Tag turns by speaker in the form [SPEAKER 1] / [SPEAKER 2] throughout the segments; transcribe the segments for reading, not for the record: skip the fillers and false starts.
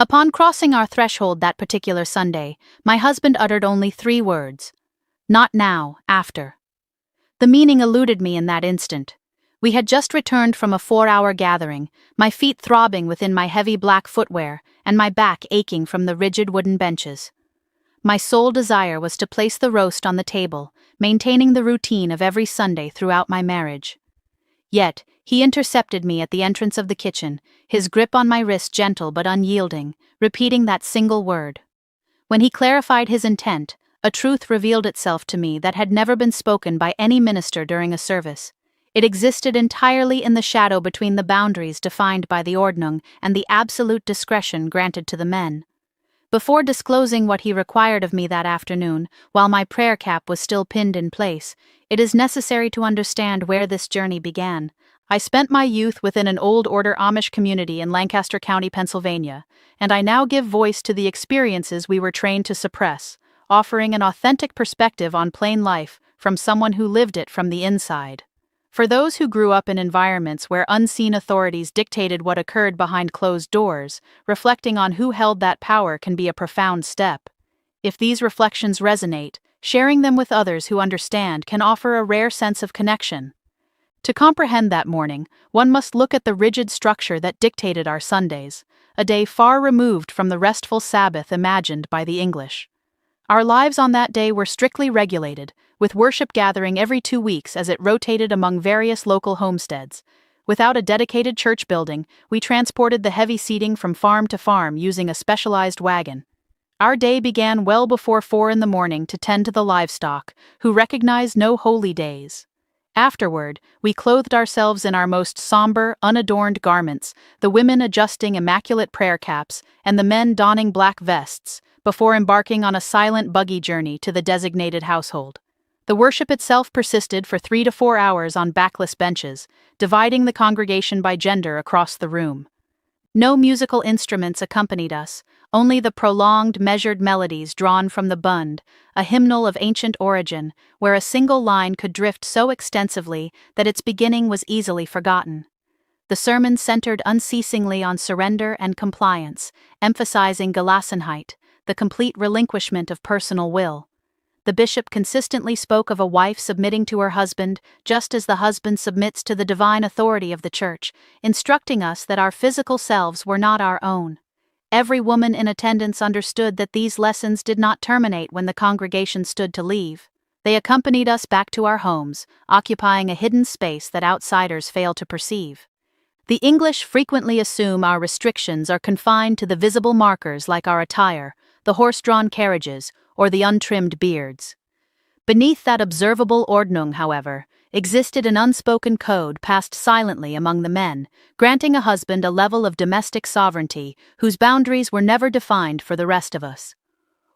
[SPEAKER 1] Upon crossing our threshold that particular Sunday, my husband uttered only 3 words. Not now, after. The meaning eluded me in that instant. We had just returned from a 4-hour gathering, my feet throbbing within my heavy black footwear, and my back aching from the rigid wooden benches. My sole desire was to place the roast on the table, maintaining the routine of every Sunday throughout my marriage. Yet, he intercepted me at the entrance of the kitchen, his grip on my wrist gentle but unyielding, repeating that single word. When he clarified his intent, a truth revealed itself to me that had never been spoken by any minister during a service. It existed entirely in the shadow between the boundaries defined by the Ordnung and the absolute discretion granted to the men. Before disclosing what he required of me that afternoon, while my prayer cap was still pinned in place, it is necessary to understand where this journey began. I spent my youth within an Old Order Amish community in Lancaster County, Pennsylvania, and I now give voice to the experiences we were trained to suppress, offering an authentic perspective on plain life from someone who lived it from the inside. For those who grew up in environments where unseen authorities dictated what occurred behind closed doors, reflecting on who held that power can be a profound step. If these reflections resonate, sharing them with others who understand can offer a rare sense of connection. To comprehend that morning, one must look at the rigid structure that dictated our Sundays, a day far removed from the restful Sabbath imagined by the English. Our lives on that day were strictly regulated, with worship gathering every 2 weeks as it rotated among various local homesteads. Without a dedicated church building, we transported the heavy seating from farm to farm using a specialized wagon. Our day began well before 4 in the morning to tend to the livestock, who recognized no holy days. Afterward, we clothed ourselves in our most somber, unadorned garments, the women adjusting immaculate prayer caps and the men donning black vests, before embarking on a silent buggy journey to the designated household. The worship itself persisted for 3 to 4 hours on backless benches, dividing the congregation by gender across the room. No musical instruments accompanied us, only the prolonged, measured melodies drawn from the bund, a hymnal of ancient origin, where a single line could drift so extensively that its beginning was easily forgotten. The sermon centered unceasingly on surrender and compliance, emphasizing Gelassenheit, the complete relinquishment of personal will. The bishop consistently spoke of a wife submitting to her husband, just as the husband submits to the divine authority of the church, instructing us that our physical selves were not our own. Every woman in attendance understood that these lessons did not terminate when the congregation stood to leave. They accompanied us back to our homes, occupying a hidden space that outsiders fail to perceive. The English frequently assume our restrictions are confined to the visible markers like our attire, the horse-drawn carriages, or the untrimmed beards. Beneath that observable Ordnung, however, existed an unspoken code passed silently among the men, granting a husband a level of domestic sovereignty whose boundaries were never defined for the rest of us.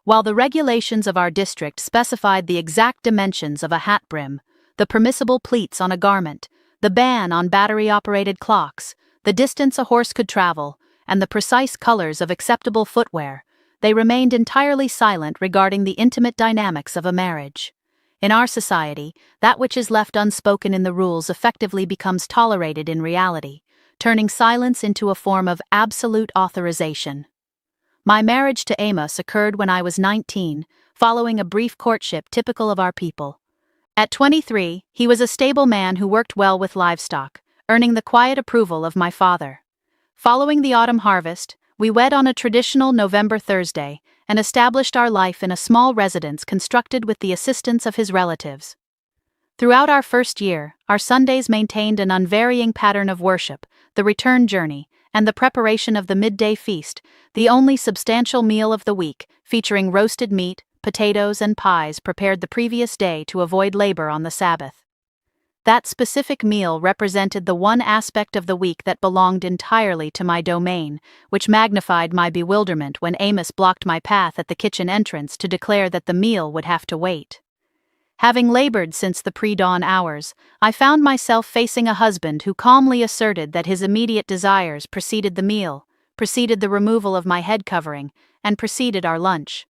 [SPEAKER 1] While the regulations of our district specified the exact dimensions of a hat brim, the permissible pleats on a garment, the ban on battery-operated clocks, the distance a horse could travel, and the precise colors of acceptable footwear, they remained entirely silent regarding the intimate dynamics of a marriage. In our society, that which is left unspoken in the rules effectively becomes tolerated in reality, turning silence into a form of absolute authorization. My marriage to Amos occurred when I was 19, following a brief courtship typical of our people. At 23, he was a stable man who worked well with livestock, earning the quiet approval of my father. Following the autumn harvest, we wed on a traditional November Thursday and established our life in a small residence constructed with the assistance of his relatives. Throughout our first year, our Sundays maintained an unvarying pattern of worship, the return journey, and the preparation of the midday feast, the only substantial meal of the week, featuring roasted meat, potatoes, and pies prepared the previous day to avoid labor on the Sabbath. That specific meal represented the one aspect of the week that belonged entirely to my domain, which magnified my bewilderment when Amos blocked my path at the kitchen entrance to declare that the meal would have to wait. Having labored since the pre-dawn hours, I found myself facing a husband who calmly asserted that his immediate desires preceded the meal, preceded the removal of my head covering, and preceded our lunch.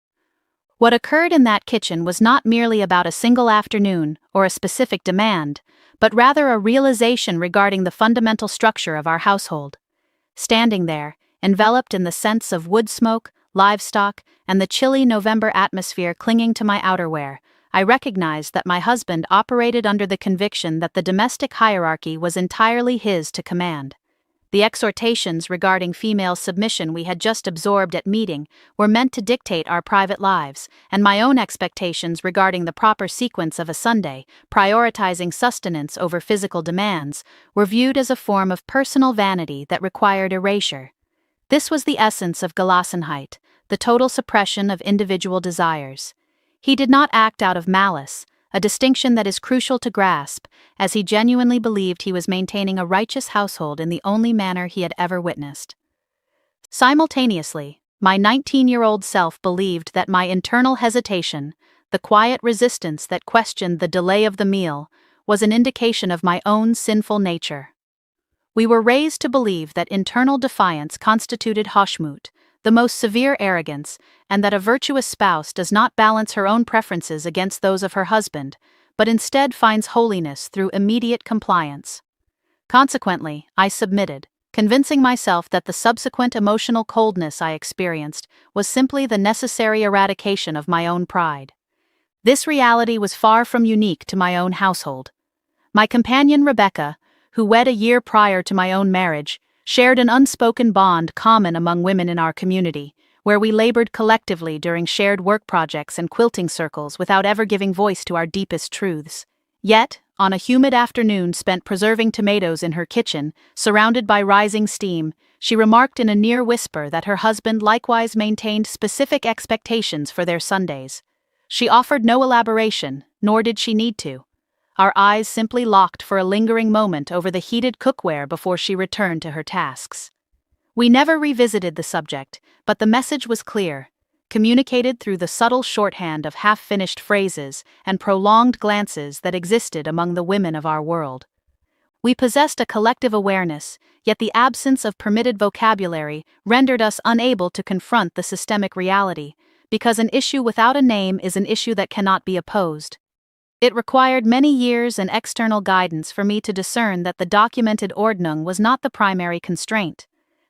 [SPEAKER 1] What occurred in that kitchen was not merely about a single afternoon or a specific demand, but rather a realization regarding the fundamental structure of our household. Standing there, enveloped in the scents of wood smoke, livestock, and the chilly November atmosphere clinging to my outerwear. I recognized that my husband operated under the conviction that the domestic hierarchy was entirely his to command. The exhortations regarding female submission we had just absorbed at meeting were meant to dictate our private lives, and my own expectations regarding the proper sequence of a Sunday, prioritizing sustenance over physical demands, were viewed as a form of personal vanity that required erasure. This was the essence of Gelassenheit, the total suppression of individual desires. He did not act out of malice, a distinction that is crucial to grasp, as he genuinely believed he was maintaining a righteous household in the only manner he had ever witnessed. Simultaneously, my 19-year-old self believed that my internal hesitation, the quiet resistance that questioned the delay of the meal, was an indication of my own sinful nature. We were raised to believe that internal defiance constituted Hoshmut, the most severe arrogance, and that a virtuous spouse does not balance her own preferences against those of her husband, but instead finds holiness through immediate compliance. Consequently, I submitted, convincing myself that the subsequent emotional coldness I experienced was simply the necessary eradication of my own pride. This reality was far from unique to my own household. My companion Rebecca, who wed a year prior to my own marriage, shared an unspoken bond common among women in our community, where we labored collectively during shared work projects and quilting circles without ever giving voice to our deepest truths. Yet, on a humid afternoon spent preserving tomatoes in her kitchen, surrounded by rising steam, she remarked in a near whisper that her husband likewise maintained specific expectations for their Sundays. She offered no elaboration, nor did she need to. Our eyes simply locked for a lingering moment over the heated cookware before she returned to her tasks. We never revisited the subject, but the message was clear, communicated through the subtle shorthand of half-finished phrases and prolonged glances that existed among the women of our world. We possessed a collective awareness, yet the absence of permitted vocabulary rendered us unable to confront the systemic reality, because an issue without a name is an issue that cannot be opposed. It required many years and external guidance for me to discern that the documented Ordnung was not the primary constraint.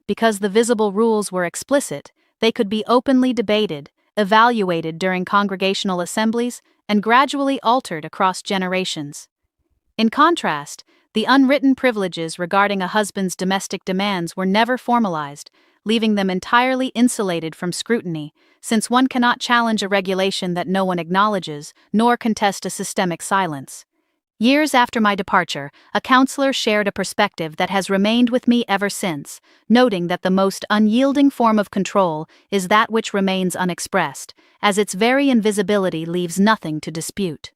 [SPEAKER 1] Because the visible rules were explicit, they could be openly debated, evaluated during congregational assemblies, and gradually altered across generations. In contrast, the unwritten privileges regarding a husband's domestic demands were never formalized, leaving them entirely insulated from scrutiny, since one cannot challenge a regulation that no one acknowledges, nor contest a systemic silence. Years after my departure, a counselor shared a perspective that has remained with me ever since, noting that the most unyielding form of control is that which remains unexpressed, as its very invisibility leaves nothing to dispute.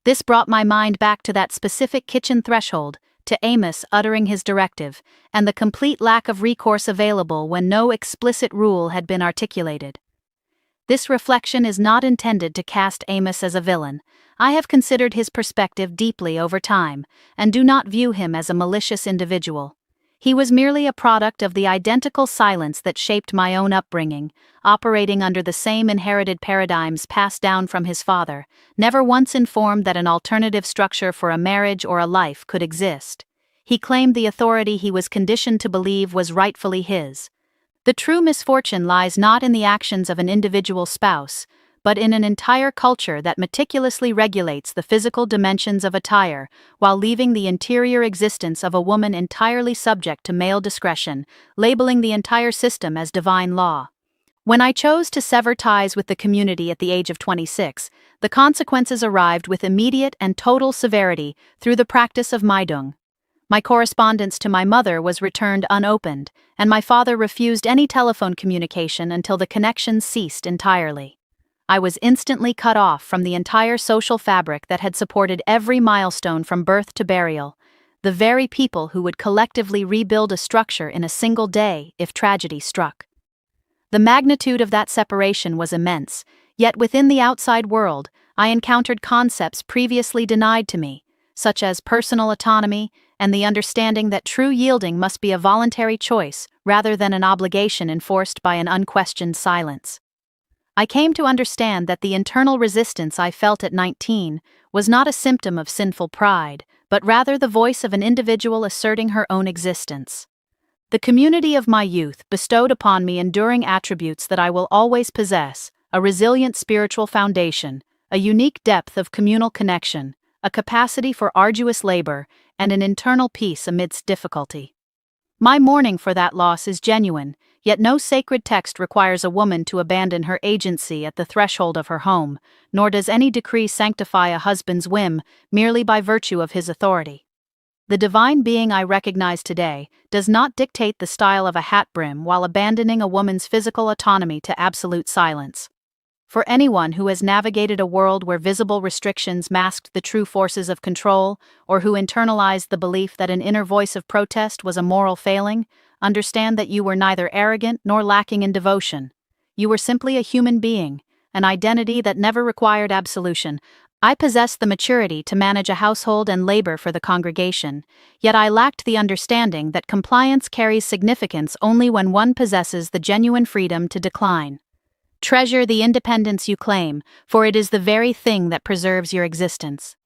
[SPEAKER 1] This brought my mind back to that specific kitchen threshold, to Amos uttering his directive, and the complete lack of recourse available when no explicit rule had been articulated. This reflection is not intended to cast Amos as a villain. I have considered his perspective deeply over time, and do not view him as a malicious individual. He was merely a product of the identical silence that shaped my own upbringing, operating under the same inherited paradigms passed down from his father, never once informed that an alternative structure for a marriage or a life could exist. He claimed the authority he was conditioned to believe was rightfully his. The true misfortune lies not in the actions of an individual spouse, but in an entire culture that meticulously regulates the physical dimensions of attire, while leaving the interior existence of a woman entirely subject to male discretion, labeling the entire system as divine law. When I chose to sever ties with the community at the age of 26, the consequences arrived with immediate and total severity through the practice of Meidung. My correspondence to my mother was returned unopened, and my father refused any telephone communication until the connection ceased entirely. I was instantly cut off from the entire social fabric that had supported every milestone from birth to burial, the very people who would collectively rebuild a structure in a single day if tragedy struck. The magnitude of that separation was immense, yet within the outside world, I encountered concepts previously denied to me, such as personal autonomy and the understanding that true yielding must be a voluntary choice rather than an obligation enforced by an unquestioned silence. I came to understand that the internal resistance I felt at 19 was not a symptom of sinful pride, but rather the voice of an individual asserting her own existence. The community of my youth bestowed upon me enduring attributes that I will always possess: a resilient spiritual foundation, a unique depth of communal connection, a capacity for arduous labor, and an internal peace amidst difficulty. My mourning for that loss is genuine, yet no sacred text requires a woman to abandon her agency at the threshold of her home, nor does any decree sanctify a husband's whim merely by virtue of his authority. The divine being I recognize today does not dictate the style of a hat brim while abandoning a woman's physical autonomy to absolute silence. For anyone who has navigated a world where visible restrictions masked the true forces of control, or who internalized the belief that an inner voice of protest was a moral failing, understand that you were neither arrogant nor lacking in devotion. You were simply a human being, an identity that never required absolution. I possessed the maturity to manage a household and labor for the congregation, yet I lacked the understanding that compliance carries significance only when one possesses the genuine freedom to decline. Treasure the independence you claim, for it is the very thing that preserves your existence.